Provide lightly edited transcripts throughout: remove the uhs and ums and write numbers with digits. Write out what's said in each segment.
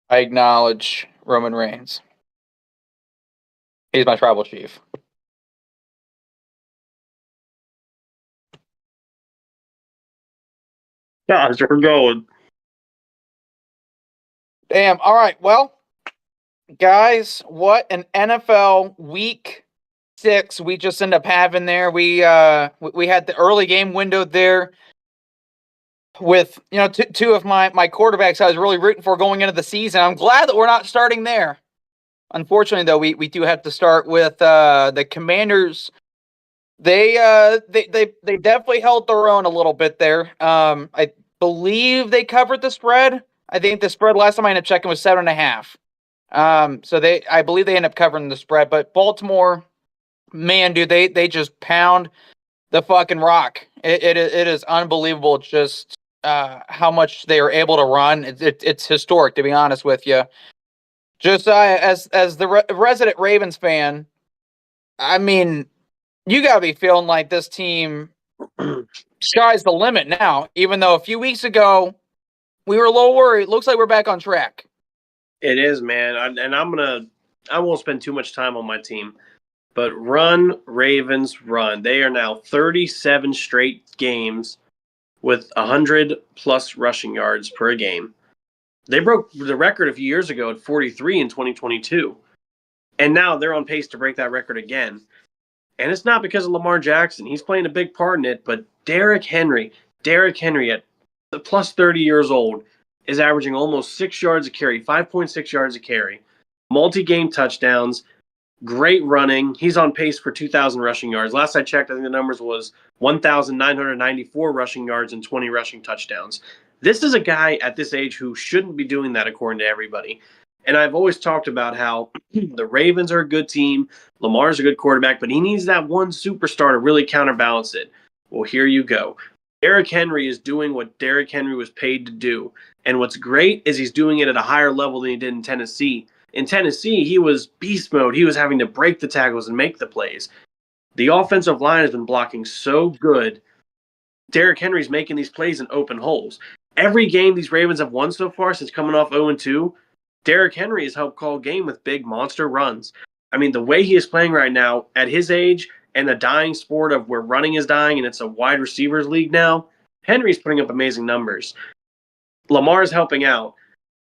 I acknowledge Roman Reigns. He's my tribal chief. Guys, we're going. Damn. All right. Well, guys, what an NFL Week 6 we just end up having there. We had the early game window there with two of my quarterbacks I was really rooting for going into the season. I'm glad that we're not starting there. Unfortunately, though, we do have to start with the Commanders. They definitely held their own a little bit there. I believe they covered the spread. I think the spread last time I ended up checking was 7.5. So I believe they end up covering the spread. But Baltimore, man, dude, they just pound the fucking rock. It is unbelievable just how much they are able to run. It's historic, to be honest with you. Just as the resident Ravens fan, I mean, you gotta be feeling like this team sky's the limit now. Even though a few weeks ago we were a little worried, it looks like we're back on track. It is, man, and I won't spend too much time on my team, but run, Ravens, run. They are now 37 straight games with 100+ rushing yards per game. They broke the record a few years ago at 43 in 2022. And now they're on pace to break that record again. And it's not because of Lamar Jackson. He's playing a big part in it, but Derrick Henry at plus 30 years old is averaging almost 6 yards a carry, 5.6 yards a carry, multi-game touchdowns, great running. He's on pace for 2,000 rushing yards. Last I checked, I think the numbers was 1,994 rushing yards and 20 rushing touchdowns. This is a guy at this age who shouldn't be doing that according to everybody. And I've always talked about how the Ravens are a good team, Lamar's a good quarterback, but he needs that one superstar to really counterbalance it. Well, here you go. Derrick Henry is doing what Derrick Henry was paid to do. And what's great is he's doing it at a higher level than he did in Tennessee. In Tennessee, he was beast mode. He was having to break the tackles and make the plays. The offensive line has been blocking so good. Derrick Henry's making these plays in open holes. Every game these Ravens have won so far since coming off 0-2, Derrick Henry has helped call game with big monster runs. I mean, the way he is playing right now at his age and the dying sport of where running is dying and it's a wide receivers league now, Henry's putting up amazing numbers. Lamar's helping out,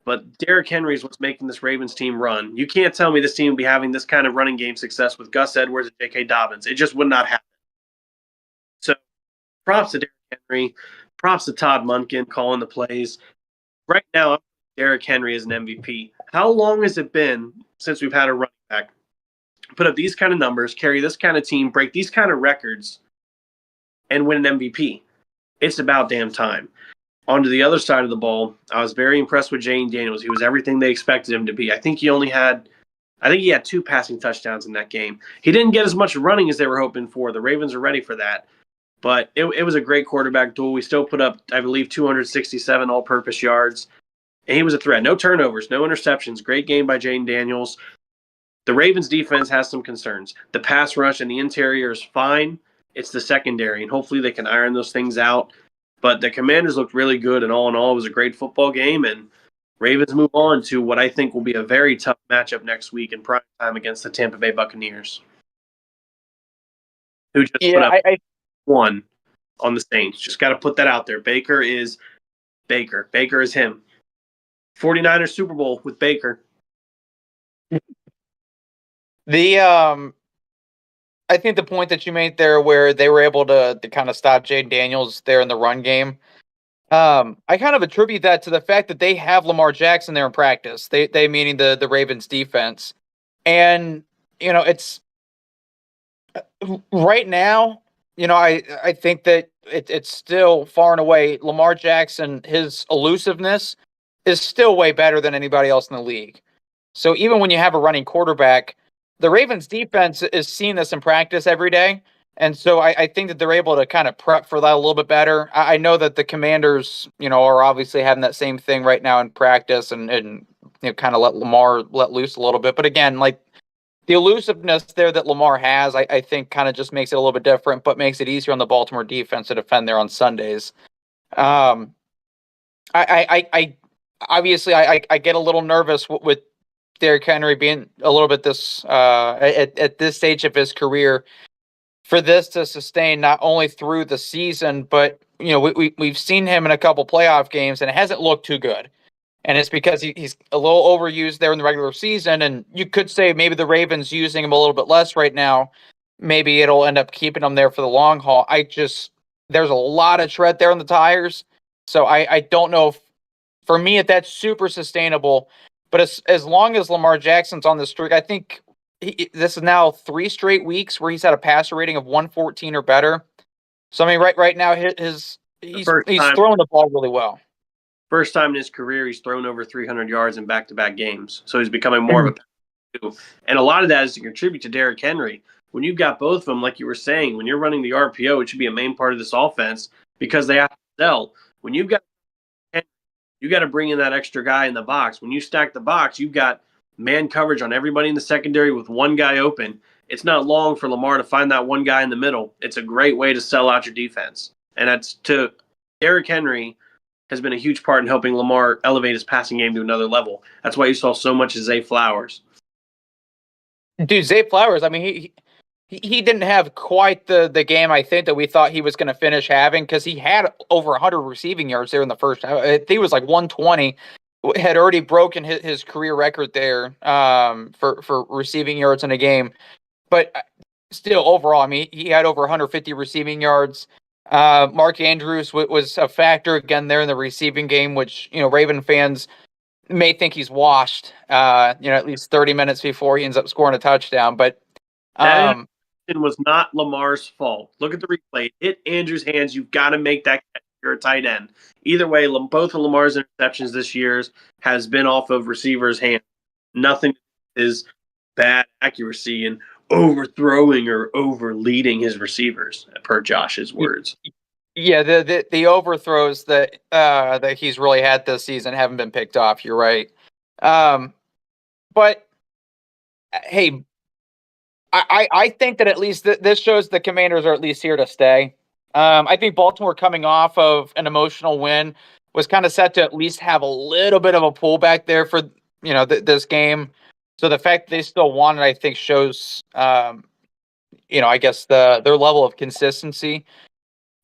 but Derrick Henry is what's making this Ravens team run. You can't tell me this team would be having this kind of running game success with Gus Edwards and J.K. Dobbins. It just would not happen. So props to Derrick Henry. Props to Todd Monken calling the plays. Right now, Derrick Henry is an MVP. How long has it been since we've had a running back put up these kind of numbers, carry this kind of team, break these kind of records, and win an MVP? It's about damn time. On to the other side of the ball, I was very impressed with Jalen Daniels. He was everything they expected him to be. I think he had 2 passing touchdowns in that game. He didn't get as much running as they were hoping for. The Ravens are ready for that. But it was a great quarterback duel. We still put up, I believe, 267 all-purpose yards. And he was a threat. No turnovers, no interceptions. Great game by Jalen Daniels. The Ravens defense has some concerns. The pass rush and the interior is fine. It's the secondary, and hopefully they can iron those things out. But the Commanders looked really good, and all in all, it was a great football game. And Ravens move on to what I think will be a very tough matchup next week in prime time against the Tampa Bay Buccaneers, who just put up one on the Saints. Just got to put that out there. Baker is Baker. Baker is him. 49ers Super Bowl with Baker. I think the point that you made there where they were able to kind of stop Jalen Daniels there in the run game, I kind of attribute that to the fact that they have Lamar Jackson there in practice. They meaning the Ravens defense. And, it's right now, I think that it's still far and away Lamar Jackson, his elusiveness is still way better than anybody else in the league. So even when you have a running quarterback, the Ravens defense is seeing this in practice every day. And so I think that they're able to kind of prep for that a little bit better. I know that the Commanders, are obviously having that same thing right now in practice and kind of let Lamar let loose a little bit. But again, like the elusiveness there that Lamar has, I think kind of just makes it a little bit different, but makes it easier on the Baltimore defense to defend there on Sundays. I obviously I get a little nervous with Derrick Henry being a little bit this at this stage of his career for this to sustain not only through the season, but we've seen him in a couple playoff games and it hasn't looked too good. And it's because he's a little overused there in the regular season. And you could say maybe the Ravens using him a little bit less right now. Maybe it'll end up keeping him there for the long haul. There's a lot of tread there on the tires. So I don't know if, for me, if that's super sustainable. But as long as Lamar Jackson's on the streak, I think this is now 3 straight weeks where he's had a passer rating of 114 or better. So I mean, right now he's throwing the ball really well. First time in his career he's thrown over 300 yards in back-to-back games. So he's becoming more of a and a lot of that is to contribute to Derrick Henry. When you've got both of them, like you were saying, when you're running the RPO, it should be a main part of this offense because they have to sell. When you've got you got to bring in that extra guy in the box. When you stack the box, you've got man coverage on everybody in the secondary with one guy open. It's not long for Lamar to find that one guy in the middle. It's a great way to sell out your defense. And that's to Derrick Henry has been a huge part in helping Lamar elevate his passing game to another level. That's why you saw so much of Zay Flowers. Dude, Zay Flowers, I mean, he didn't have quite the game I think that we thought he was going to finish having because he had over 100 receiving yards there in the first. I think he was like 120, had already broken his career record there for receiving yards in a game. But still, overall, I mean, he had over 150 receiving yards. Mark Andrews was a factor again there in the receiving game, which Raven fans may think he's washed. At least 30 minutes before he ends up scoring a touchdown. But that was not Lamar's fault. Look at the replay. It hit Andrews' hands. You've got to make that catch. You're a tight end. Either way, both of Lamar's interceptions this year has been off of receivers' hands. Nothing is bad accuracy and overthrowing or over leading his receivers, per Josh's words. Yeah, the overthrows that he's really had this season haven't been picked off. You're right. But hey, I think that at least this shows the Commanders are at least here to stay. I think Baltimore coming off of an emotional win was kind of set to at least have a little bit of a pullback there for this game. So the fact that they still won it, I think, shows I guess their level of consistency.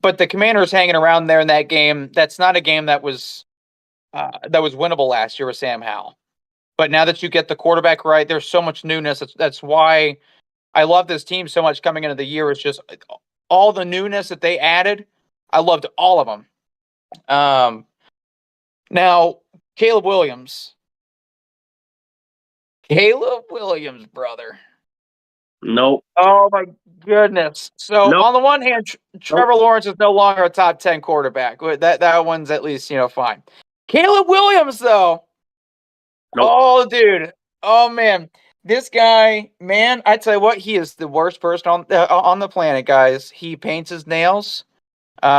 But the Commanders hanging around there in that game, that's not a game that was winnable last year with Sam Howell. But now that you get the quarterback right, there's so much newness. That's why I love this team so much coming into the year. It's just all the newness that they added. I loved all of them. Now, Caleb Williams, brother. Nope. Oh, my goodness. So, on the one hand, Trevor Lawrence is no longer a top 10 quarterback. That one's at least, fine. Caleb Williams, though. Nope. Oh, dude. Oh, man. This guy, man, I tell you what, he is the worst person on the planet, guys. He paints his nails.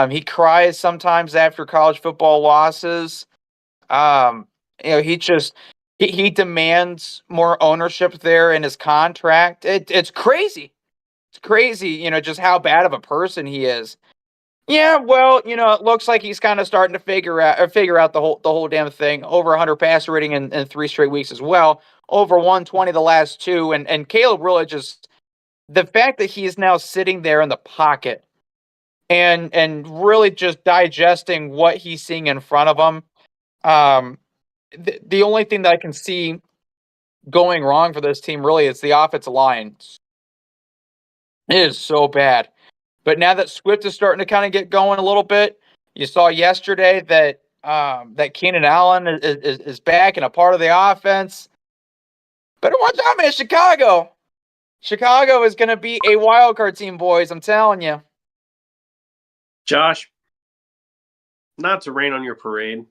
He cries sometimes after college football losses. He demands more ownership there in his contract. It's crazy. It's crazy, just how bad of a person he is. Yeah, well, it looks like he's kind of starting to figure out the whole damn thing. Over 100 passer rating in 3 straight weeks as well. Over 120 the last 2, and Caleb really just the fact that he is now sitting there in the pocket and really just digesting what he's seeing in front of him. The only thing that I can see going wrong for this team really is the offensive line. It is so bad. But now that Swift is starting to kind of get going a little bit, you saw yesterday that Keenan Allen is back and a part of the offense. Better watch out, man. Chicago is going to be a wild card team, boys. I'm telling you. Josh, not to rain on your parade,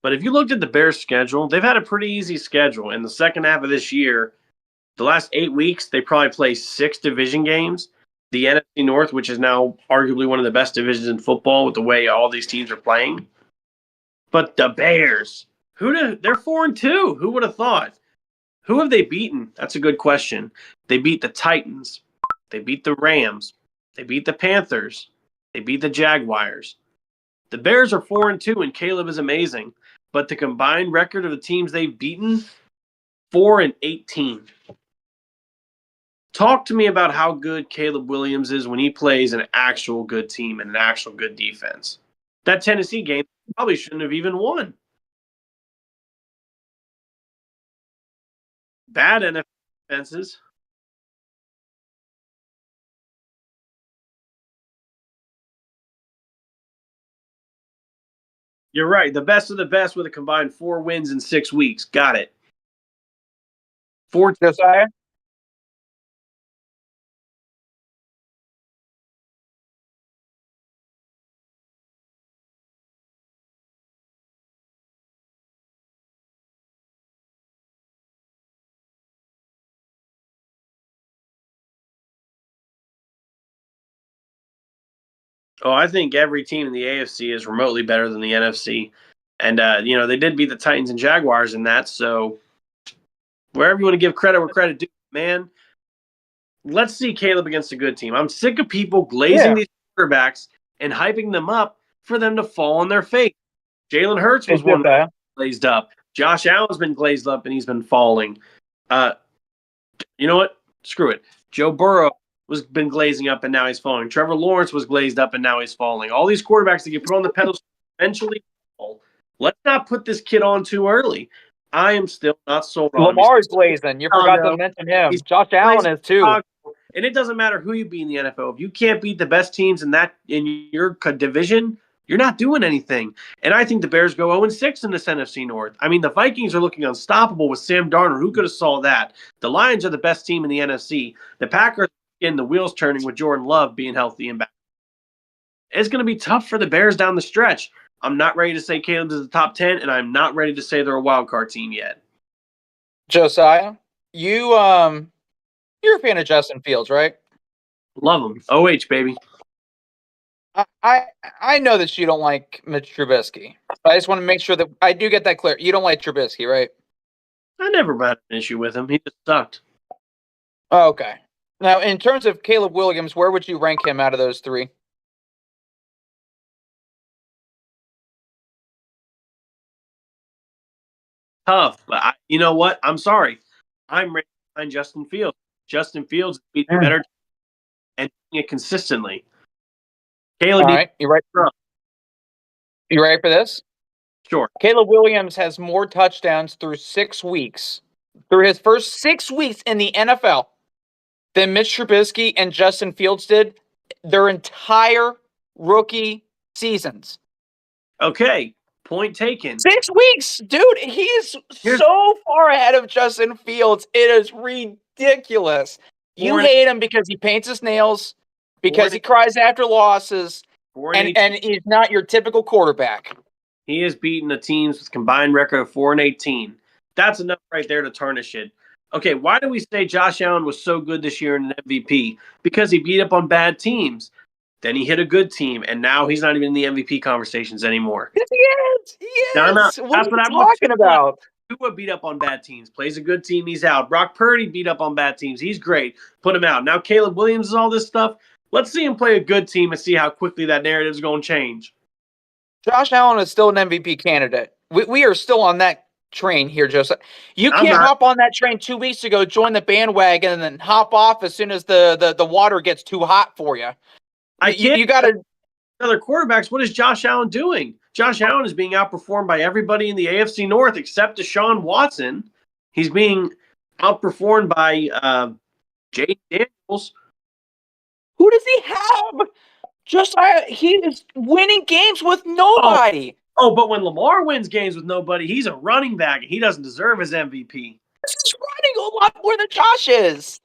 but if you looked at the Bears' schedule, they've had a pretty easy schedule. In the second half of this year, the last 8 weeks, they probably play 6 division games. The NFC North, which is now arguably one of the best divisions in football with the way all these teams are playing. But the Bears, they're 4-2. Who would have thought? Who have they beaten? That's a good question. They beat the Titans. They beat the Rams. They beat the Panthers. They beat the Jaguars. The Bears are 4-2, and Caleb is amazing. but the combined record of the teams they've beaten, 4-18. Talk to me about how good Caleb Williams is when he plays an actual good team and an actual good defense. That Tennessee game probably shouldn't have even won. Bad NFL defenses. You're right. The best of the best with a combined 4 wins in 6 weeks. Got it. 4. Josiah? Oh, I think every team in the AFC is remotely better than the NFC. And, they did beat the Titans and Jaguars in that. So wherever you want to give credit where credit due, man, let's see Caleb against a good team. I'm sick of people glazing these quarterbacks and hyping them up for them to fall on their face. Jalen Hurts was one glazed up. Josh Allen's been glazed up and he's been falling. You know what? Screw it. Joe Burrow was been glazing up and now he's falling. Trevor Lawrence was glazed up and now he's falling. All these quarterbacks that get put on the pedestal eventually fall. Let's not put this kid on too early. I am still not sold on him. Lamar's glazing. You forgot to mention him. Josh Allen is too. And it doesn't matter who you beat in the NFL. If you can't beat the best teams in your division, you're not doing anything. And I think the Bears go 0-6 in this NFC North. I mean, the Vikings are looking unstoppable with Sam Darnold. Who could have saw that? The Lions are the best team in the NFC. The Packers getting the wheels turning with Jordan Love being healthy and back. It's going to be tough for the Bears down the stretch. I'm not ready to say Caleb's is the top 10, and I'm not ready to say they're a wild card team yet. Josiah, you're a fan of Justin Fields, right? Love him. OH, baby. I know that you don't like Mitch Trubisky. I just want to make sure that I do get that clear. You don't like Trubisky, right? I never had an issue with him. He just sucked. Oh, okay. Now, in terms of Caleb Williams, where would you rank him out of those three? Tough, but you know what? I'm sorry. I'm ready behind Justin Fields. Justin Fields beat the better and doing it consistently. Caleb, all right, you ready? You ready for this? Sure. Caleb Williams has more touchdowns through 6 weeks, through his first 6 weeks in the NFL, than Mitch Trubisky and Justin Fields did their entire rookie seasons. Okay, point taken. 6 weeks, dude. He's so far ahead of Justin Fields. It is ridiculous. You hate him because he paints his nails, because he cries after losses, and he's not your typical quarterback. He has beaten the teams with combined record of 4-18. That's enough right there to tarnish it. Okay, why do we say Josh Allen was so good this year in an MVP? Because he beat up on bad teams. Then he hit a good team, and now he's not even in the MVP conversations anymore. Yes, he is. He is. That's what I'm talking about. Tua beat up on bad teams. Plays a good team, he's out. Brock Purdy beat up on bad teams. He's great. Put him out. Now Caleb Williams is all this stuff. Let's see him play a good team and see how quickly that narrative is going to change. Josh Allen is still an MVP candidate. We are still on that train here, Joseph. You can't hop on that train 2 weeks ago, join the bandwagon, and then hop off as soon as the water gets too hot for you. You got to. Other quarterbacks, what is Josh Allen doing? Josh Allen is being outperformed by everybody in the AFC North except Deshaun Watson. He's being outperformed by Jay Daniels. Who does he have? He is winning games with nobody. Oh, but when Lamar wins games with nobody, he's a running back and he doesn't deserve his MVP. This is running a lot more than Josh is.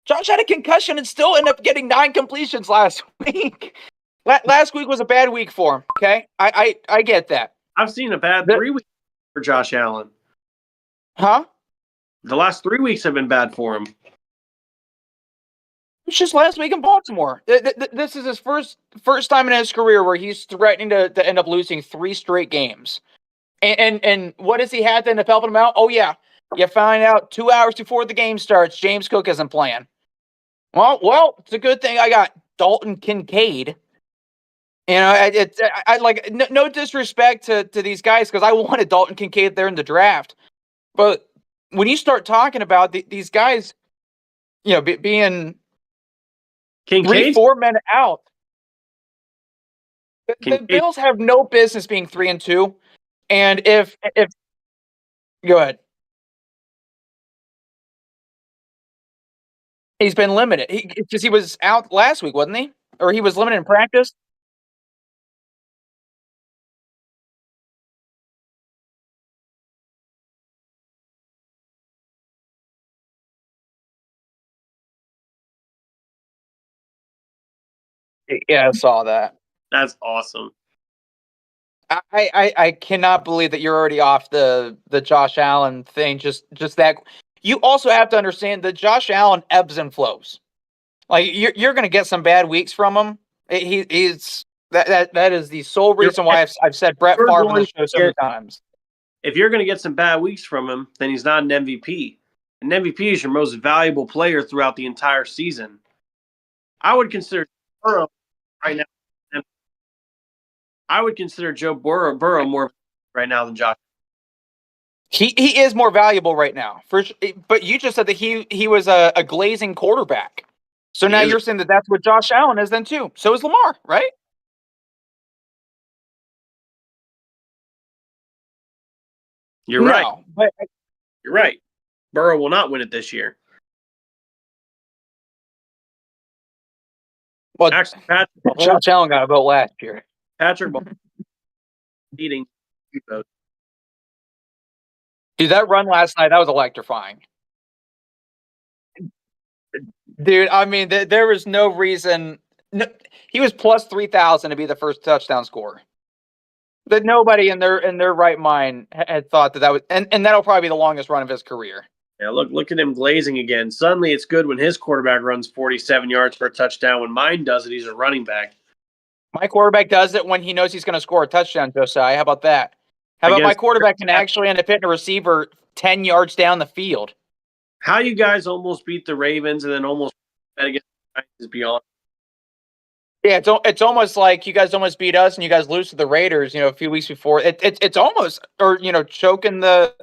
Josh had a concussion and still ended up getting 9 completions last week. Last week was a bad week for him, okay? I get that. I've seen a bad 3 weeks for Josh Allen. Huh? The last 3 weeks have been bad for him. It's just last week in Baltimore. This is his first time in his career where he's threatening to end up losing 3 straight games. And what does he have to end up helping him out? Oh, yeah. You find out 2 hours before the game starts, James Cook isn't playing. Well, it's a good thing I got Dalton Kincaid. I like no disrespect to these guys because I wanted Dalton Kincaid there in the draft, but when you start talking about these guys, being Kincaid, 3-4 men out, the Kincaid, Bills have no business being 3-2. And if go ahead, he's been limited because he was out last week, wasn't he? Or he was limited in practice. Yeah, I saw that. that's awesome. I cannot believe that you're already off the Josh Allen thing. Just that you also have to understand that Josh Allen ebbs and flows. Like you're going to get some bad weeks from him. He's that is the sole You're reason right. why I've said Brett You're Favre on the going show to so many get, times. if you're going to get some bad weeks from him, then he's not an MVP. An MVP is your most valuable player throughout the entire season. I would consider Burrow right now. I would consider Joe Burrow more right now than Josh. He is more valuable right now, but you just said that he was a glazing quarterback. So He now is. you're saying that that's what Josh Allen is then too. So is Lamar, right? You're right. No, but You're right. Burrow will not win it this year. well, Actually, Patrick Josh Allen got a vote last year. Mahomes leading votes. Dude, that run last night, that was electrifying. Dude, I mean, there was no reason. No, he was plus 3,000 to be the first touchdown scorer. That nobody in their right mind had thought that was, and that'll probably be the longest run of his career. Yeah, look at him glazing again. Suddenly, it's good when his quarterback runs 47 yards for a touchdown. When mine does it, he's a running back. My quarterback does it when he knows he's going to score a touchdown, Josiah. How about that? How about my Against quarterback can actually end up hitting a receiver 10 yards down the field? how you guys almost beat the Ravens and then almost bet against the Giants is beyond. Yeah, it's almost like you guys almost beat us and you guys lose to the Raiders, a few weeks before. It's almost, or choking the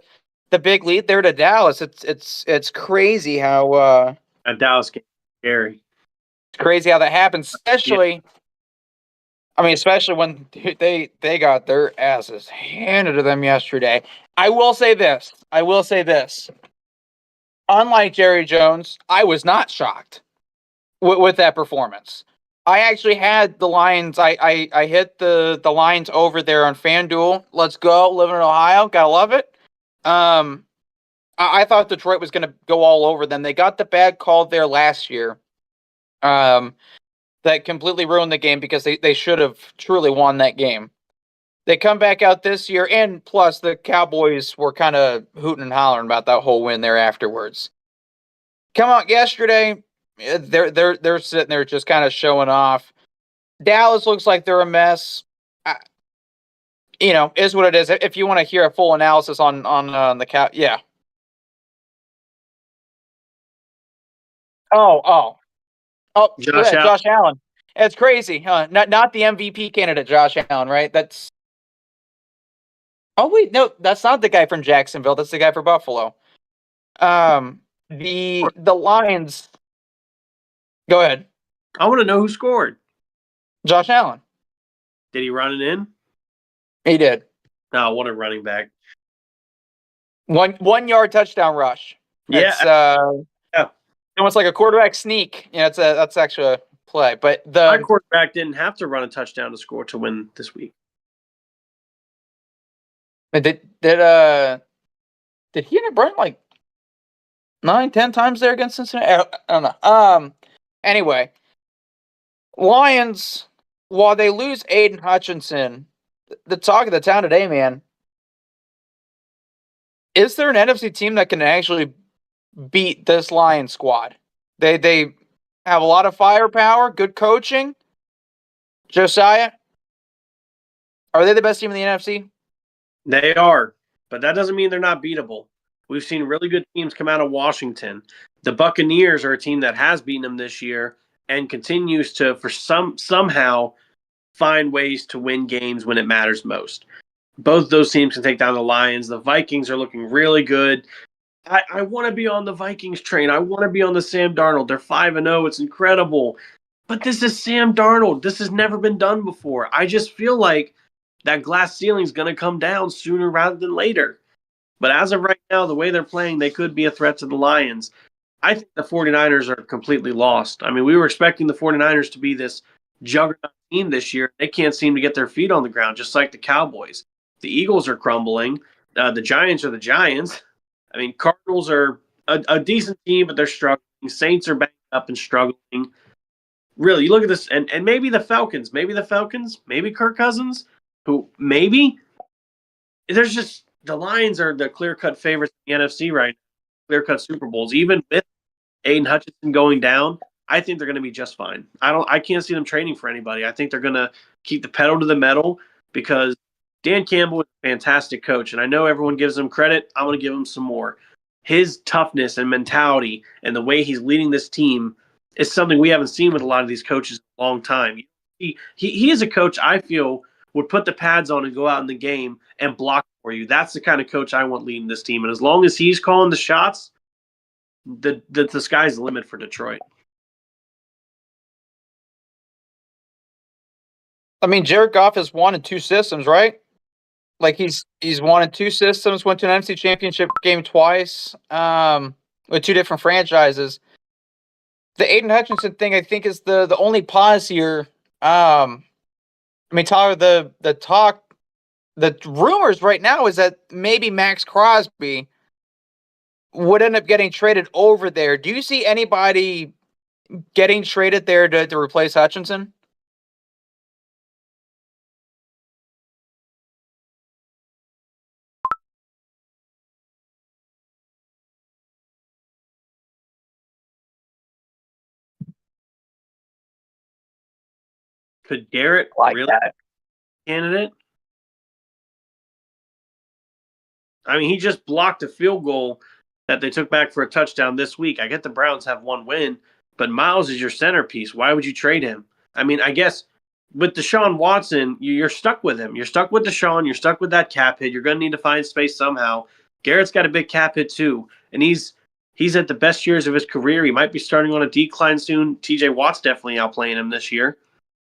big lead there to Dallas. It's crazy how That Dallas game scary. it's crazy how that happens, especially. Yeah. I mean, especially when they got their asses handed to them yesterday. I will say this. Unlike Jerry Jones, I was not shocked with that performance. I actually had the Lions. I hit the Lions over there on FanDuel. Let's go. Living in Ohio. Gotta love it. I thought Detroit was going to go all over them. They got the bad call there last year. That completely ruined the game because they should have truly won that game. They come back out this year, and plus the Cowboys were kind of hooting and hollering about that whole win there afterwards. Come out yesterday, they're sitting there just kind of showing off. Dallas looks like they're a mess. Is what it is. If you want to hear a full analysis on the Cow, yeah. Oh, Josh yeah, Allen. Josh Allen. It's crazy, huh? Not the MVP candidate, Josh Allen, right? That's. Oh wait, no, that's not the guy from Jacksonville. That's the guy for Buffalo. The Lions. Go ahead, I want to know who scored. Josh Allen. Did he run it in? He did. No, what a running back. 1 yard touchdown rush. Yeah. It's Yeah. almost like a quarterback sneak. That's actually a play. But My quarterback didn't have to run a touchdown to score to win this week. did he end up running like 9-10 times there against Cincinnati? I don't know. Anyway, Lions, while they lose Aiden Hutchinson, the talk of the town today, man, is there an NFC team that can actually beat this Lions squad? They have a lot of firepower, good coaching. Josiah, are they the best team in the NFC? They are, but that doesn't mean they're not beatable. We've seen really good teams come out of Washington. The Buccaneers are a team that has beaten them this year and continues to, for somehow, find ways to win games when it matters most. Both those teams can take down the Lions. The Vikings are looking really good. I want to be on the Vikings train. I want to be on the Sam Darnold. They're 5-0. It's incredible. But this is Sam Darnold. This has never been done before. I just feel like that glass ceiling is going to come down sooner rather than later. But as of right now, the way they're playing, they could be a threat to the Lions. I think the 49ers are completely lost. I mean, we were expecting the 49ers to be this juggernaut team this year. They can't seem to get their feet on the ground, just like the Cowboys. The Eagles are crumbling. The Giants are the Giants. I mean, Cardinals are a decent team, but they're struggling. Saints are banged up and struggling. Really, you look at this, and maybe the Falcons, maybe Kirk Cousins, who maybe there's just the Lions are the clear-cut favorites in the NFC right now, clear-cut Super Bowls. Even with Aiden Hutchinson going down, I think they're going to be just fine. I can't see them trading for anybody. I think they're going to keep the pedal to the metal because Dan Campbell is a fantastic coach, and I know everyone gives him credit. I'm going to give him some more. His toughness and mentality and the way he's leading this team is something we haven't seen with a lot of these coaches in a long time. He is a coach I feel would put the pads on and go out in the game and block for you. That's the kind of coach I want leading this team. And as long as he's calling the shots, the sky's the limit for Detroit. I mean, Jared Goff has won in 2 systems, right? Like he's won in 2 systems, went to an NFC Championship game twice, with 2 different franchises. The Aiden Hutchinson thing, I think, is the only pause here. I mean, Tyler, the rumors right now is that maybe Max Crosby would end up getting traded over there. Do you see anybody getting traded there to replace Hutchinson? Could Derrick Like really that. be a candidate? I mean, he just blocked a field goal that they took back for a touchdown this week. I get the Browns have 1 win, but Miles is your centerpiece. Why would you trade him? I mean, I guess with Deshaun Watson, you're stuck with him. You're stuck with Deshaun. You're stuck with that cap hit. You're going to need to find space somehow. Garrett's got a big cap hit too, and he's at the best years of his career. He might be starting on a decline soon. T.J. Watt's definitely outplaying him this year.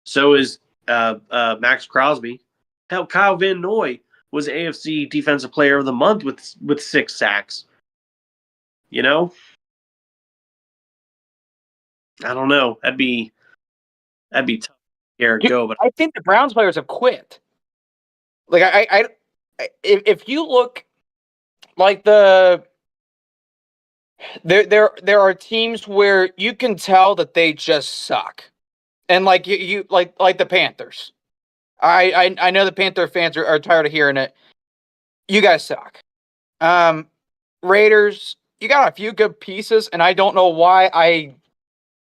So is Max Crosby. Hell, Kyle Van Noy was AFC Defensive Player of the Month with 6 sacks. You know, I don't know. That'd be tough. Garrett go, but I think the Browns players have quit. Like if you look, like there are teams where you can tell that they just suck, and like you like the Panthers. I know the Panther fans are tired of hearing it. You guys suck. Raiders, you got a few good pieces, and I don't know why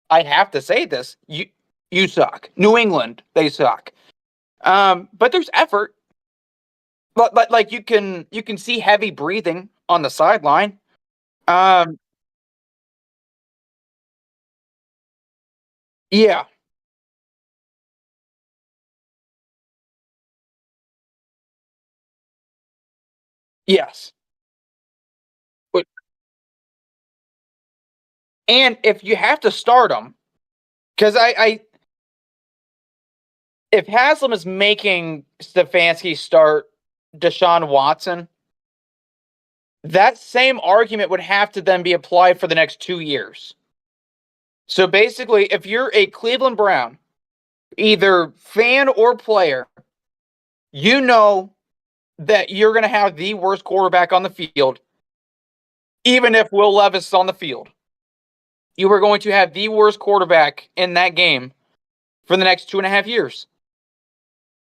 I have to say this. You suck. New England, they suck. But there's effort. But like you can see heavy breathing on the sideline. Yeah, yes. But and if you have to start them, because if Haslam is making Stefanski start Deshaun Watson, that same argument would have to then be applied for the next 2 years. So basically, if you're a Cleveland Brown, either fan or player, you know that you're going to have the worst quarterback on the field, even if Will Levis is on the field. You are going to have the worst quarterback in that game for the next 2.5 years.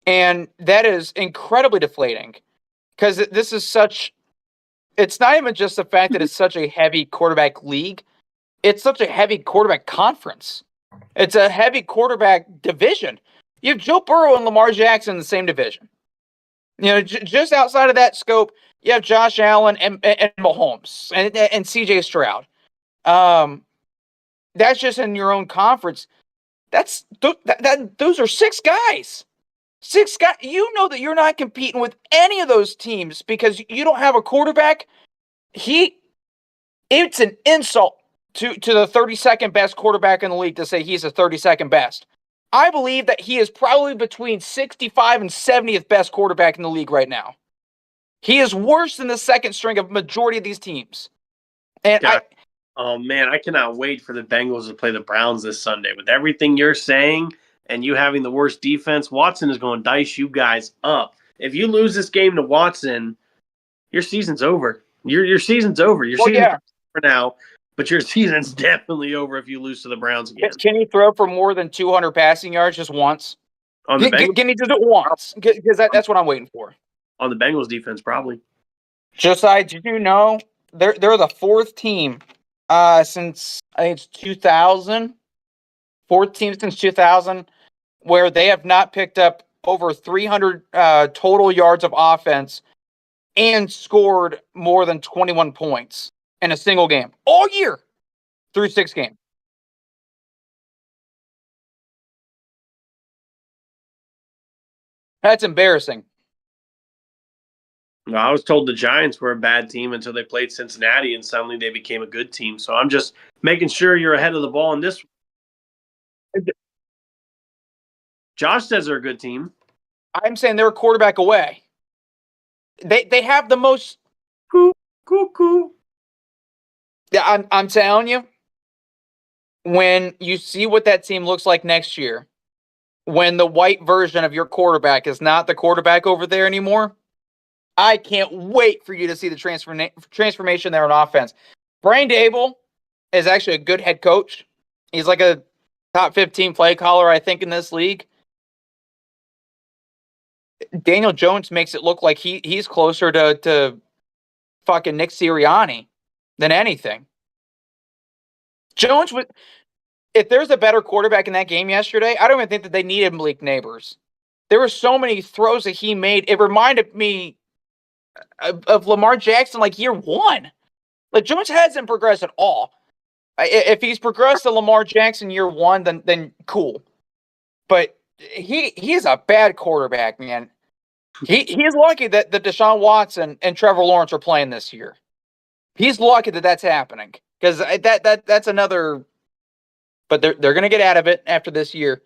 And that is incredibly deflating because this is it's not even just the fact that it's such a heavy quarterback league. It's such a heavy quarterback conference. It's a heavy quarterback division. You have Joe Burrow and Lamar Jackson in the same division. You know, just outside of that scope, you have Josh Allen and Mahomes and C.J. Stroud. That's just in your own conference. Those are 6 guys. 6 guys. You know that you're not competing with any of those teams because you don't have a quarterback. It's an insult to the 32nd best quarterback in the league to say he's the 32nd best. I believe that he is probably between 65 and 70th best quarterback in the league right now. He is worse than the second string of majority of these teams. And oh man, I cannot wait for the Bengals to play the Browns this Sunday. With everything you're saying and you having the worst defense, Watson is going to dice you guys up. If you lose this game to Watson, your season's over. Your season's over. Your season's over for now, but your season's definitely over if you lose to the Browns again. Can he throw for more than 200 passing yards just once? On the Bengals? Can he just do it once? Because that's what I'm waiting for. On the Bengals defense, probably. Josiah, did you know they're the fourth team since I think it's 2000, fourth team since 2000, where they have not picked up over 300 total yards of offense and scored more than 21 points in a single game all year through 6 games. That's embarrassing. Well, I was told the Giants were a bad team until they played Cincinnati, and suddenly they became a good team. So I'm just making sure you're ahead of the ball in this. Josh says they're a good team. I'm saying they're a quarterback away. They have the most. Cool. Yeah, I'm telling you, when you see what that team looks like next year, when the white version of your quarterback is not the quarterback over there anymore, I can't wait for you to see the transformation there on offense. Brian Daboll is actually a good head coach. He's like a top 15 play caller, I think, in this league. Daniel Jones makes it look like he's closer to fucking Nick Sirianni than anything. Jones would, if there's a better quarterback in that game yesterday, I don't even think that they needed Malik Neighbors. There were so many throws that he made. It reminded me of Lamar Jackson like year one. Like Jones hasn't progressed at all. If he's progressed to Lamar Jackson year one, then cool. But he's a bad quarterback, man. He's lucky that Deshaun Watson and Trevor Lawrence are playing this year. He's lucky that that's happening because that's another. But they're going to get out of it after this year.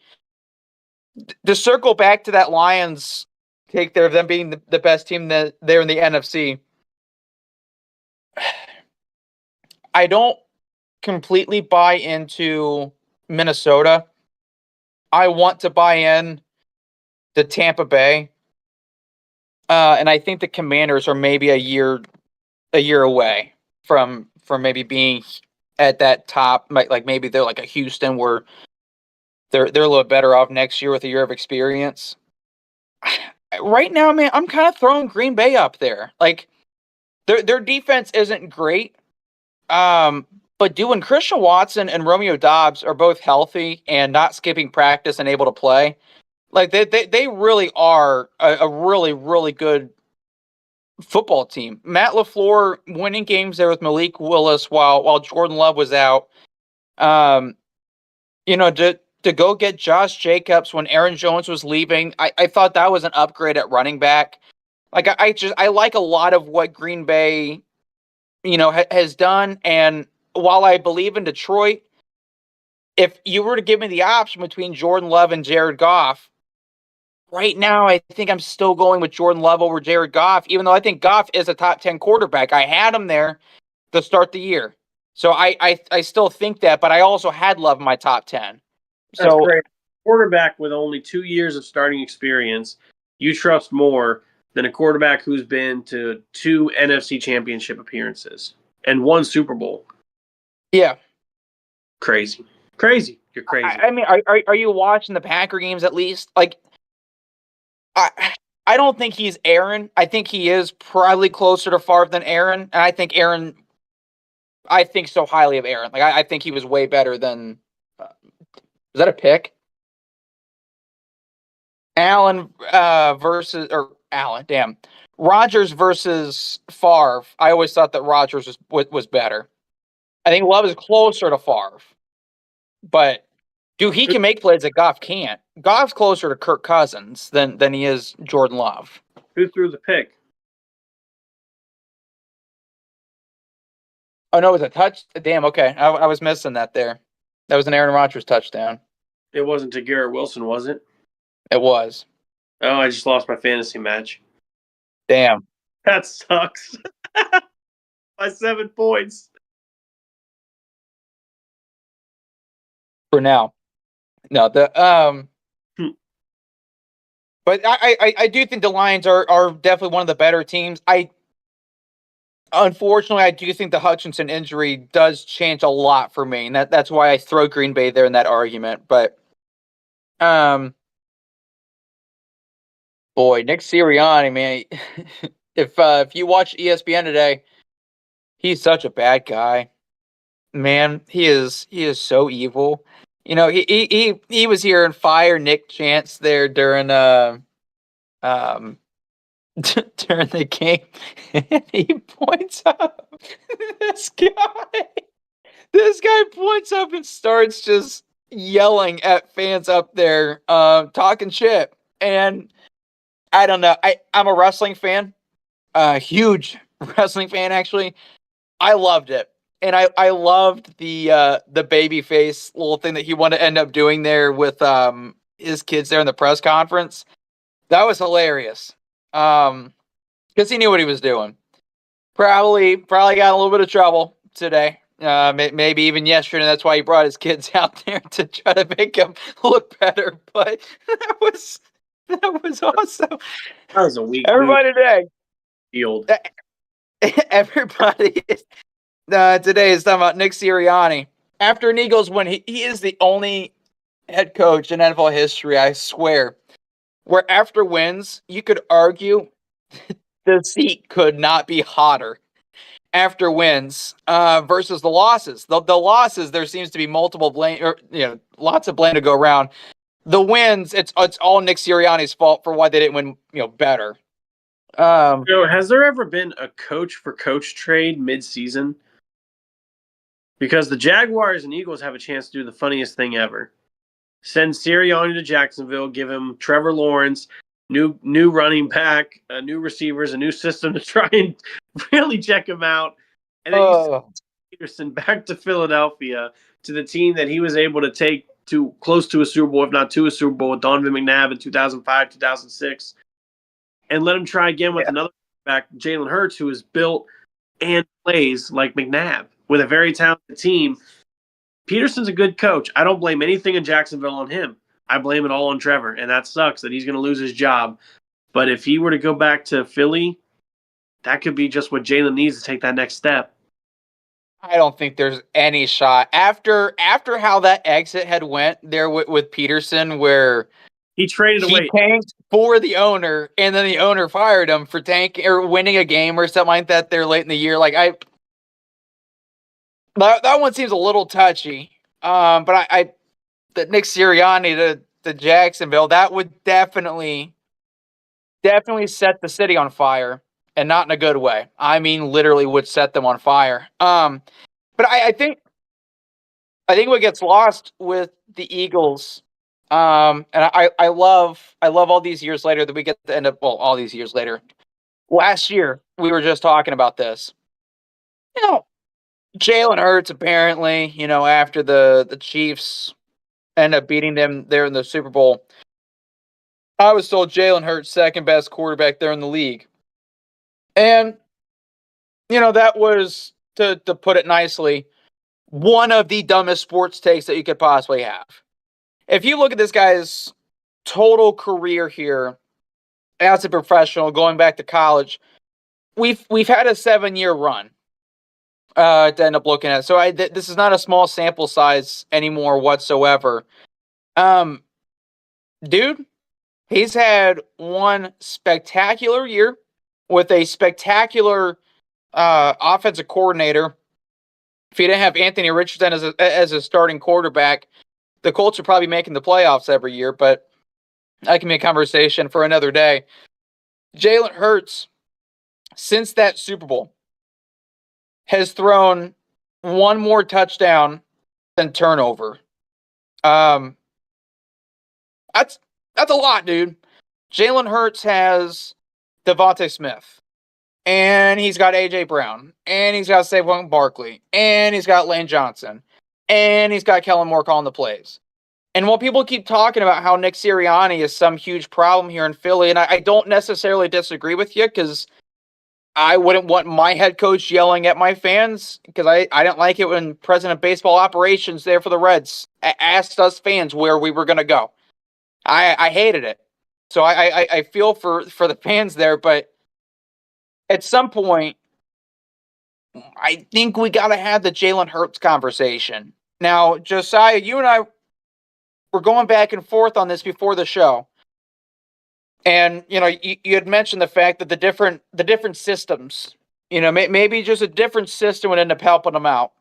To circle back to that Lions take there of them being the best team there in the NFC. I don't completely buy into Minnesota. I want to buy in the Tampa Bay. And I think the Commanders are maybe a year away from maybe being at that top. Like maybe they're like a Houston where they're a little better off next year with a year of experience. Right now, man, I'm kind of throwing Green Bay up there. Like their defense isn't great. But when Christian Watson and Romeo Doubs are both healthy and not skipping practice and able to play, like they really are a really, really good football team. Matt LaFleur winning games there with Malik Willis while Jordan Love was out. To go get Josh Jacobs when Aaron Jones was leaving, I thought that was an upgrade at running back. Like I like a lot of what Green Bay, has done. And while I believe in Detroit, if you were to give me the option between Jordan Love and Jared Goff, right now I think I'm still going with Jordan Love over Jared Goff, even though I think Goff is a top 10 quarterback. I had him there to start the year. So I still think that, but I also had Love in my top 10. That's great. Quarterback with only 2 years of starting experience, you trust more than a quarterback who's been to 2 NFC championship appearances and 1 Super Bowl. Yeah. Crazy. You're crazy. I mean, are you watching the Packer games at least? Like, I don't think he's Aaron. I think he is probably closer to Favre than Aaron. And I think so highly of Aaron. Like, I think he was way better than. Is that a pick? Allen Rodgers versus Favre. I always thought that Rodgers was better. I think Love is closer to Favre. But, dude, he can make plays that Goff can't. Goff's closer to Kirk Cousins than he is Jordan Love. Who threw the pick? Oh no, it was a touch. Damn. Okay, I was missing that there. That was an Aaron Rodgers touchdown. It wasn't to Garrett Wilson, was it? It was. Oh, I just lost my fantasy match. Damn. That sucks. By 7 points. For now. No, but I do think the Lions are definitely one of the better teams. Unfortunately, I do think the Hutchinson injury does change a lot for me, and that's why I throw Green Bay there in that argument. But, boy, Nick Sirianni, man, if you watch ESPN today, he's such a bad guy. Man, he is so evil. You know, he was here and fired Nick Chance there during during the game, and he points up. This guy, this guy points up and starts just yelling at fans up there, talking shit. And I don't know. I'm a wrestling fan, huge wrestling fan actually. I loved it. And I loved the baby face little thing that he wanted to end up doing there with his kids there in the press conference. That was hilarious. Because he knew what he was doing. Probably got in a little bit of trouble today. Maybe even yesterday. That's why he brought his kids out there to try to make him look better. But that was awesome. That was a weak Everybody today. field. Everybody today is talking about Nick Sirianni. After an Eagles win, he is the only head coach in NFL history, I swear, where after wins, you could argue the seat could not be hotter after wins versus the losses. The losses, there seems to be multiple blame, or lots of blame to go around. The wins, it's all Nick Sirianni's fault for why they didn't win, better. Has there ever been a coach for coach trade mid-season? Because the Jaguars and Eagles have a chance to do the funniest thing ever. Send Sirianni to Jacksonville, give him Trevor Lawrence, new running back, new receivers, a new system to try and really check him out. And then you send Peterson back to Philadelphia to the team that he was able to take to close to a Super Bowl, if not to a Super Bowl, with Donovan McNabb in 2005, 2006. And let him try again with another back, Jalen Hurts, who is built and plays like McNabb with a very talented team. Peterson's a good coach. I don't blame anything in Jacksonville on him. I blame it all on Trevor, and that sucks that he's going to lose his job. But if he were to go back to Philly, that could be just what Jalen needs to take that next step. I don't think there's any shot after how that exit had went there with Peterson, where he traded away. He tanked for the owner, and then the owner fired him for tanking or winning a game or something like that there late in the year. Like that one seems a little touchy. But that Nick Sirianni to Jacksonville, that would definitely set the city on fire, and not in a good way. I mean, literally would set them on fire. But I think what gets lost with the Eagles, and I love all these years later that we get to end up, well, all these years later. Last year, we were just talking about this. Jalen Hurts apparently, after the Chiefs end up beating them there in the Super Bowl, I was told Jalen Hurts second best quarterback there in the league. And, that was, to put it nicely, one of the dumbest sports takes that you could possibly have. If you look at this guy's total career here as a professional, going back to college, we've had a 7-year run to end up looking at. So this is not a small sample size anymore whatsoever. Dude, he's had one spectacular year with a spectacular offensive coordinator. If he didn't have Anthony Richardson as a starting quarterback, the Colts are probably making the playoffs every year, but that can be a conversation for another day. Jalen Hurts, since that Super Bowl, has thrown one more touchdown than turnover. I That's a lot, dude. Jalen Hurts has Devontae Smith, and he's got A.J. Brown, and he's got Saquon Barkley, and he's got Lane Johnson, and he's got Kellen Moore calling the plays. And while people keep talking about how Nick Sirianni is some huge problem here in Philly, and I don't necessarily disagree with you, because I wouldn't want my head coach yelling at my fans, because I didn't like it when President of Baseball Operations there for the Reds asked us fans where we were going to go. I hated it. So I feel for the fans there, but at some point, I think we got to have the Jalen Hurts conversation. Now, Josiah, you and I were going back and forth on this before the show. And, you had mentioned the fact that the different systems, maybe just a different system would end up helping him out.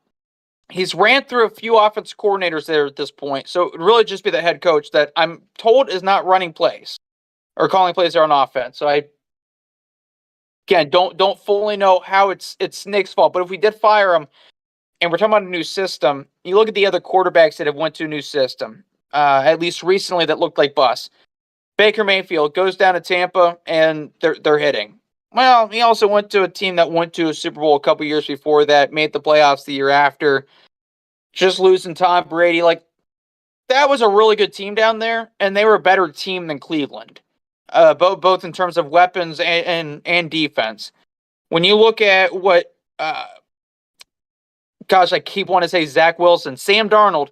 He's ran through a few offense coordinators there at this point. So it would really just be the head coach that I'm told is not running plays or calling plays there on offense. So again, don't fully know how it's Nick's fault. But if we did fire him and we're talking about a new system, you look at the other quarterbacks that have went to a new system, at least recently, that looked like bust. Baker Mayfield goes down to Tampa, and they're hitting. Well, he also went to a team that went to a Super Bowl a couple years before that, made the playoffs the year after, just losing Tom Brady. Like, that was a really good team down there, and they were a better team than Cleveland, both in terms of weapons and defense. When you look at what, I keep wanting to say Zach Wilson, Sam Darnold,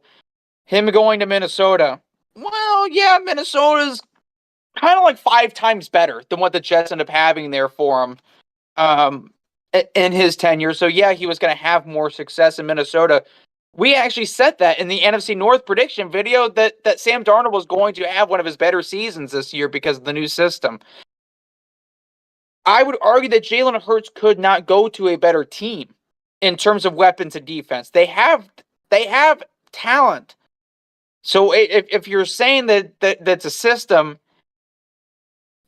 him going to Minnesota. Well, yeah, Minnesota's kind of like 5 times better than what the Jets end up having there for him in his tenure. So, yeah, he was going to have more success in Minnesota. We actually said that in the NFC North prediction video that Sam Darnold was going to have one of his better seasons this year because of the new system. I would argue that Jalen Hurts could not go to a better team in terms of weapons and defense. They have talent. So if you're saying that's a system,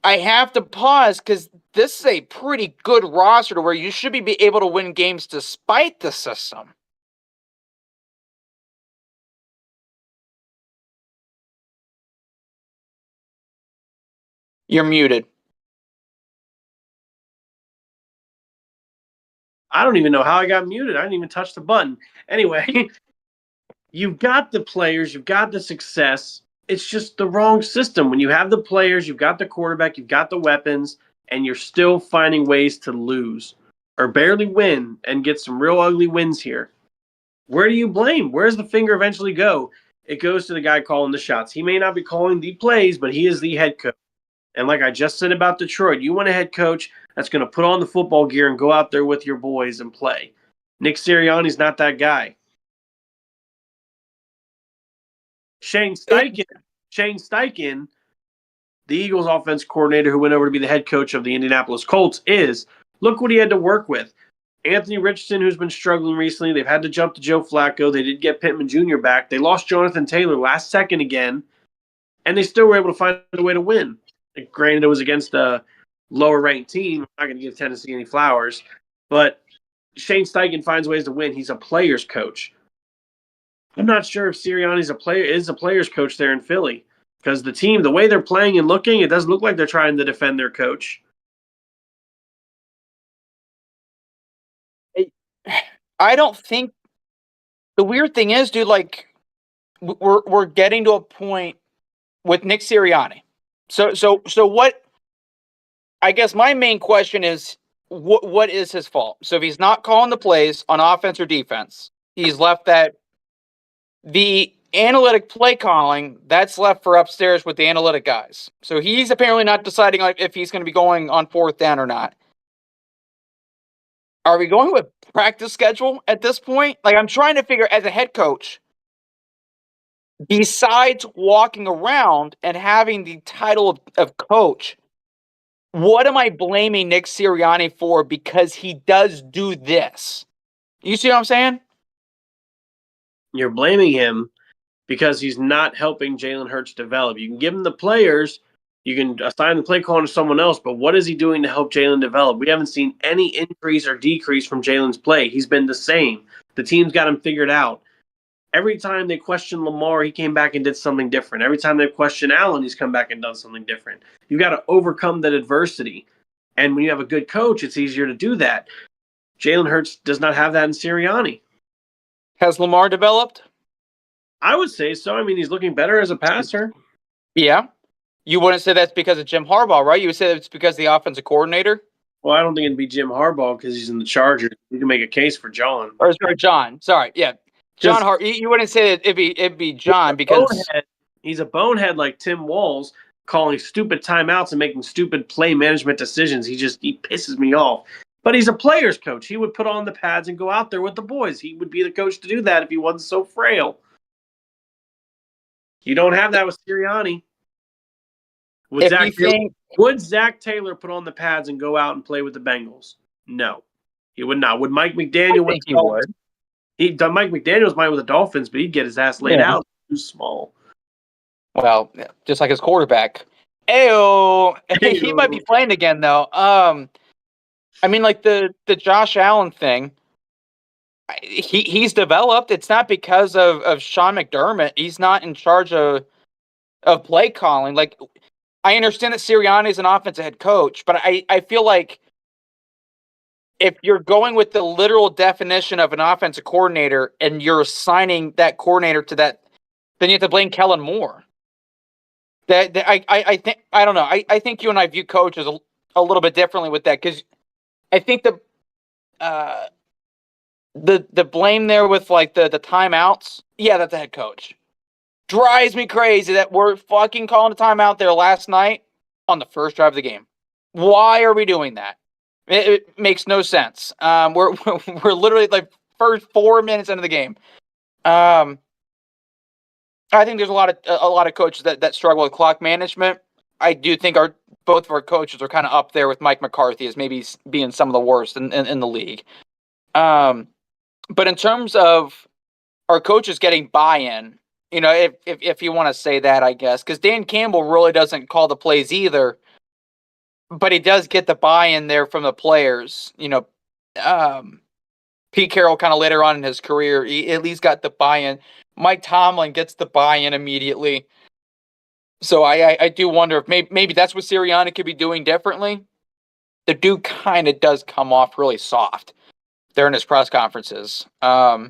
I have to pause, because this is a pretty good roster to where you should be able to win games despite the system. You're muted. I don't even know how I got muted. I didn't even touch the button. Anyway, you've got the players, you've got the success. It's just the wrong system. When you have the players, you've got the quarterback, you've got the weapons, and you're still finding ways to lose or barely win and get some real ugly wins here. Where do you blame? Where does the finger eventually go? It goes to the guy calling the shots. He may not be calling the plays, but he is the head coach. And like I just said about Detroit, you want a head coach that's going to put on the football gear and go out there with your boys and play. Nick Sirianni's not that guy. Shane Steichen, the Eagles offense coordinator who went over to be the head coach of the Indianapolis Colts, look what he had to work with. Anthony Richardson, who's been struggling recently. They've had to jump to Joe Flacco. They did get Pittman Jr. back. They lost Jonathan Taylor last second again, and they still were able to find a way to win. Granted, it was against a lower-ranked team. I'm not going to give Tennessee any flowers, but Shane Steichen finds ways to win. He's a player's coach. I'm not sure if Sirianni's is a player's coach there in Philly, because the team, the way they're playing and looking, it doesn't look like they're trying to defend their coach. I don't think the weird thing is, dude, like we're getting to a point with Nick Sirianni. So what? I guess my main question is, what is his fault? So if he's not calling the plays on offense or defense, he's left that the analytic play calling that's left for upstairs with the analytic guys. So he's apparently not deciding if he's going to be going on 4th down or not. Are we going with practice schedule at this point? Like, I'm trying to figure, as a head coach, besides walking around and having the title of coach, what am I blaming Nick Sirianni for because he does do this? You see what I'm saying? You're blaming him because he's not helping Jalen Hurts develop. You can give him the players, you can assign the play calling to someone else, but what is he doing to help Jalen develop? We haven't seen any increase or decrease from Jalen's play. He's been the same. The team's got him figured out. Every time they questioned Lamar, he came back and did something different. Every time they questioned Allen, he's come back and done something different. You've got to overcome that adversity. And when you have a good coach, it's easier to do that. Jalen Hurts does not have that in Sirianni. Has Lamar developed? I would say so. I mean, he's looking better as a passer. Yeah. You wouldn't say that's because of Jim Harbaugh, right? You would say it's because of the offensive coordinator? Well, I don't think it'd be Jim Harbaugh because he's in the Chargers. You can make a case for John. Or sorry, John. Sorry, yeah. John you wouldn't say that it'd be John because he's a bonehead like Tim Walz, calling stupid timeouts and making stupid play management decisions. He pisses me off. But he's a player's coach. He would put on the pads and go out there with the boys. He would be the coach to do that if he wasn't so frail. You don't have that with Sirianni. Would Zach Taylor put on the pads and go out and play with the Bengals? No, he would not. Would Mike McDaniel? I think he would. Mike McDaniel's might with the Dolphins, but he'd get his ass laid out. Too small. Well, just like his quarterback. Ayo. He might be playing again though. I mean, like the Josh Allen thing. He's developed. It's not because of Sean McDermott. He's not in charge of play calling. Like, I understand that Sirianni is an offensive head coach, but I feel like if you're going with the literal definition of an offensive coordinator and you're assigning that coordinator to that, then you have to blame Kellen Moore. I think I don't know. I think you and I view coaches a little bit differently with that because I think the blame there with like the timeouts. Yeah, that's the head coach. Drives me crazy that we're fucking calling a timeout there last night on the first drive of the game. Why are we doing that? It makes no sense. We're literally like first 4 minutes into the game. I think there's a lot of coaches that struggle with clock management. I do think both of our coaches are kind of up there with Mike McCarthy as maybe being some of the worst in the league. But in terms of our coaches getting buy-in, you know, if you want to say that, I guess, because Dan Campbell really doesn't call the plays either, but he does get the buy-in there from the players. You know, Pete Carroll kind of later on in his career, he at least got the buy-in. Mike Tomlin gets the buy-in immediately. So I do wonder if maybe that's what Sirianni could be doing differently. The dude kind of does come off really soft there in his press conferences. By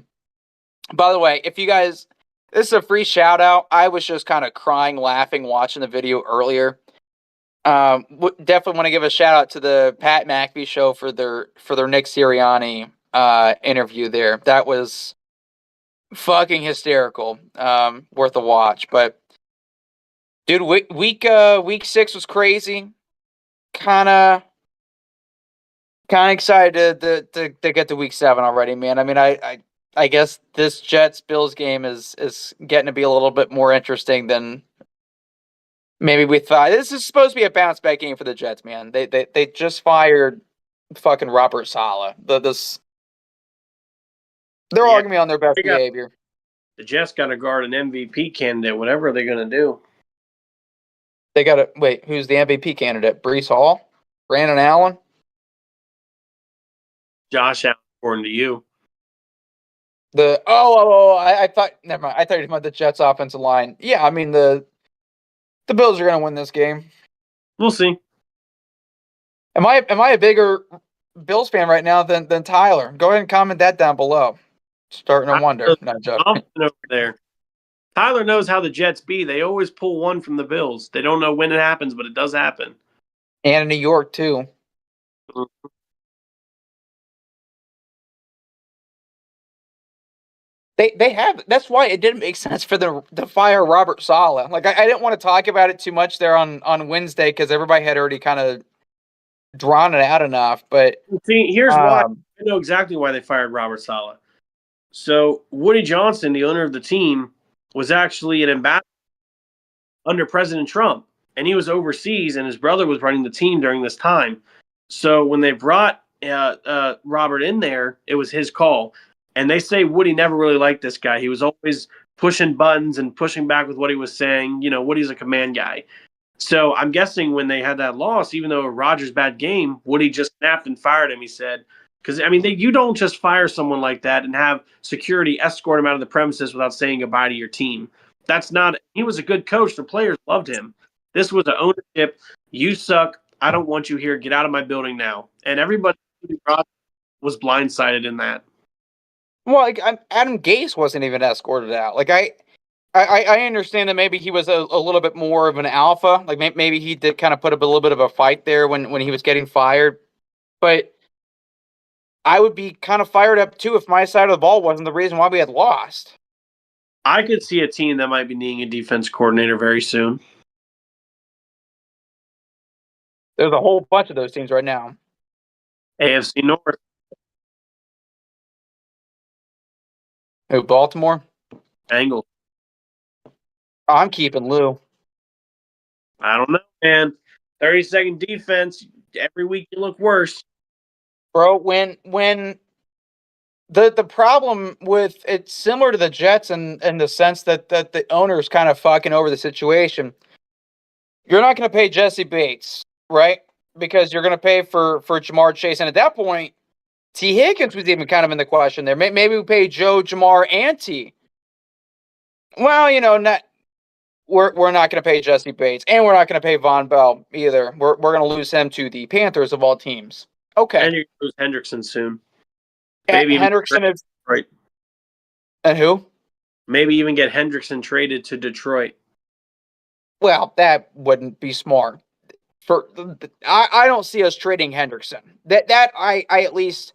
the way, if you guys, this is a free shout out. I was just kind of crying, laughing, watching the video earlier. Definitely want to give a shout out to the Pat McAfee show for their Nick Sirianni interview there. That was fucking hysterical. Worth a watch. But dude, week 6 was crazy. Kind of excited to get to week 7 already, man. I mean, I guess this Jets-Bills game is getting to be a little bit more interesting than maybe we thought. This is supposed to be a bounce-back game for the Jets, man. They just fired fucking Robert Saleh. They're all going to be on their best behavior. The Jets got to guard an MVP candidate. Whatever they're going to do. They got to wait. Who's the MVP candidate? Breece Hall, Brandon Allen, Josh Allen, according to you. I thought never mind. I thought you were talking about the Jets offensive line. Yeah, I mean the Bills are going to win this game. We'll see. Am I a bigger Bills fan right now than Tyler? Go ahead and comment that down below. Starting to wonder. Not joking. Over there. Tyler knows how the Jets be. They always pull one from the Bills. They don't know when it happens, but it does happen. And in New York too. Mm-hmm. They have. That's why it didn't make sense for them to fire Robert Saleh. Like I didn't want to talk about it too much there on Wednesday because everybody had already kind of drawn it out enough. But see, here's why. I know exactly why they fired Robert Saleh. So Woody Johnson, the owner of the team, was actually an ambassador under President Trump, and he was overseas, and his brother was running the team during this time. So when they brought Robert in there, it was his call. And they say Woody never really liked this guy. He was always pushing buttons and pushing back with what he was saying. You know, Woody's a command guy. So I'm guessing when they had that loss, even though Rodgers' bad game, Woody just snapped and fired him. He said, Because, I mean, you don't just fire someone like that and have security escort him out of the premises without saying goodbye to your team. That's not – he was a good coach. The players loved him. This was an ownership. You suck. I don't want you here. Get out of my building now. And everybody was blindsided in that. Well, like, Adam Gase wasn't even escorted out. Like, I understand that maybe he was a little bit more of an alpha. Like, maybe he did kind of put up a little bit of a fight there when he was getting fired. But I would be kind of fired up, too, if my side of the ball wasn't the reason why we had lost. I could see a team that might be needing a defense coordinator very soon. There's a whole bunch of those teams right now. AFC North. Who, Baltimore? Bengals. I'm keeping Lou. I don't know, man. 30-second defense. Every week you look worse. Bro, when the problem with it's similar to the Jets in the sense that the owner's kind of fucking over the situation. You're not going to pay Jesse Bates, right? Because you're going to pay for Jamar Chase. And at that point, T. Higgins was even kind of in the question there. Maybe we pay Joe, Jamar, and T. Well, we're not going to pay Jesse Bates, and we're not going to pay Von Bell either. We're going to lose him to the Panthers of all teams. Okay. And you lose Hendrickson soon. Maybe Hendrickson is right. And who? Maybe even get Hendrickson traded to Detroit. Well, that wouldn't be smart. I don't see us trading Hendrickson. That I at least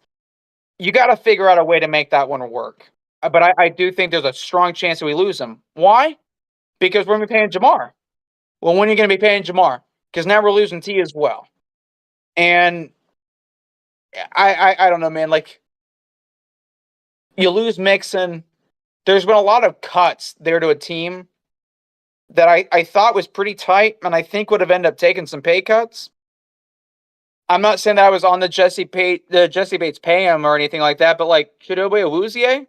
you got to figure out a way to make that one work. But I do think there's a strong chance that we lose him. Why? Because we're going to be paying Jamar. Well, when are you going to be paying Jamar? Because now we're losing T as well. And I don't know, man. Like, you lose Mixon. There's been a lot of cuts there to a team that I thought was pretty tight, and I think would have ended up taking some pay cuts. I'm not saying that I was on the Jesse Bates pay him or anything like that, but like Chidobe Awuzie,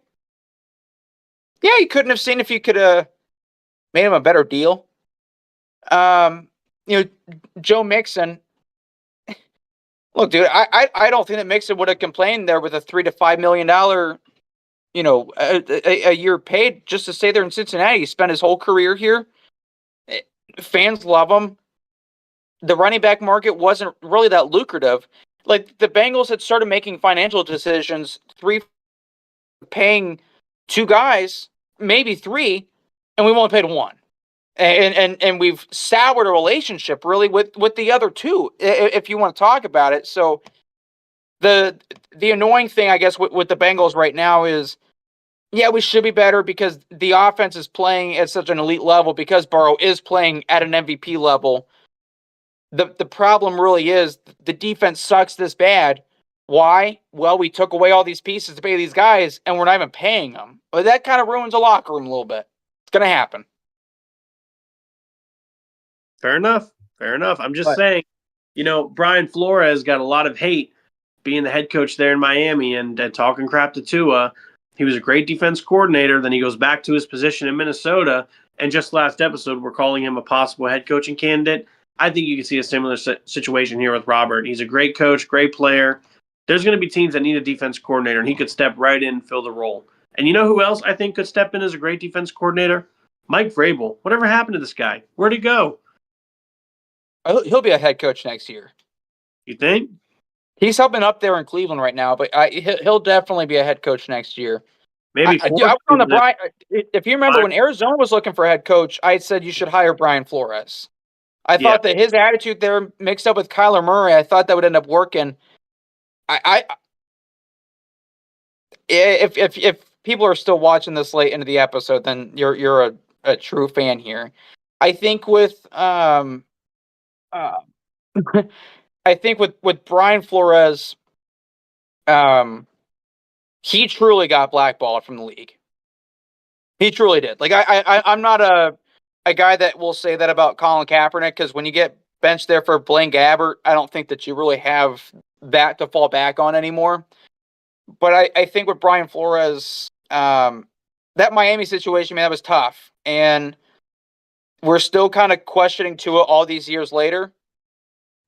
yeah, you couldn't have seen if you could have made him a better deal. Joe Mixon. Look, dude, I don't think that Mixon would have complained there with a $3 to $5 million, a year paid just to stay there in Cincinnati. He spent his whole career here. Fans love him. The running back market wasn't really that lucrative. Like, the Bengals had started making financial decisions, paying 2 guys, maybe 3, and we've only paid 1. And we've soured a relationship really with the other 2, if you want to talk about it. So the annoying thing, I guess, with the Bengals right now is, yeah, we should be better because the offense is playing at such an elite level, because Burrow is playing at an MVP level. The problem really is the defense sucks this bad. Why? Well, we took away all these pieces to pay these guys, and we're not even paying them. But that kind of ruins the locker room a little bit. It's going to happen. Fair enough. I'm just saying, Brian Flores got a lot of hate being the head coach there in Miami and talking crap to Tua. He was a great defense coordinator. Then he goes back to his position in Minnesota. And just last episode, we're calling him a possible head coaching candidate. I think you can see a similar situation here with Robert. He's a great coach, great player. There's going to be teams that need a defense coordinator, and he could step right in and fill the role. And you know who else I think could step in as a great defense coordinator? Mike Vrabel. Whatever happened to this guy? Where'd he go? He'll be a head coach next year. You think? He's helping up there in Cleveland right now, but he'll definitely be a head coach next year. Maybe I was on the Brian. If you remember when Arizona was looking for a head coach, I said you should hire Brian Flores. I thought that his attitude there, mixed up with Kyler Murray, I thought that would end up working. If people are still watching this late into the episode, then you're a true fan here. I think with with Brian Flores, he truly got blackballed from the league. He truly did. Like, I'm not a guy that will say that about Colin Kaepernick, because when you get benched there for Blaine Gabbert, I don't think that you really have that to fall back on anymore. But I think with Brian Flores, that Miami situation, man, that was tough. And we're still kind of questioning Tua all these years later.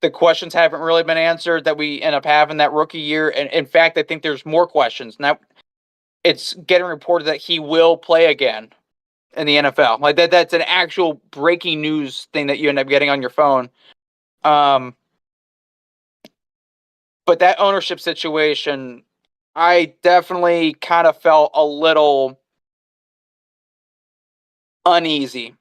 the questions haven't really been answered that we end up having that rookie year. And in fact, I think there's more questions. Now, it's getting reported that he will play again in the NFL. Like that's an actual breaking news thing that you end up getting on your phone. But that ownership situation, I definitely kind of felt a little uneasy,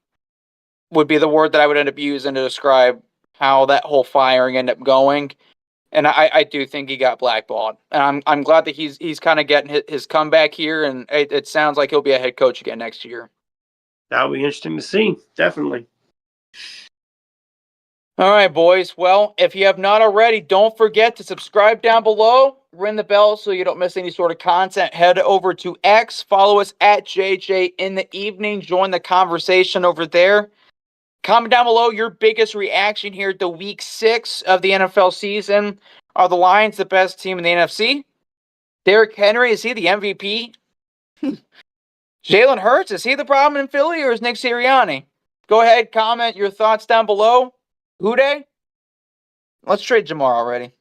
would be the word that I would end up using to describe how that whole firing ended up going. And I do think he got blackballed. And I'm glad that he's kind of getting his comeback here, and it sounds like he'll be a head coach again next year. That'll be interesting to see. Definitely. All right, boys. Well, if you have not already, don't forget to subscribe down below. Ring the bell so you don't miss any sort of content. Head over to X. Follow us at JJ in the evening. Join the conversation over there. Comment down below your biggest reaction here to week 6 of the NFL season. Are the Lions the best team in the NFC? Derrick Henry, is he the MVP? Jalen Hurts, is he the problem in Philly, or is Nick Sirianni? Go ahead, comment your thoughts down below. Who dey? Let's trade Jamar already.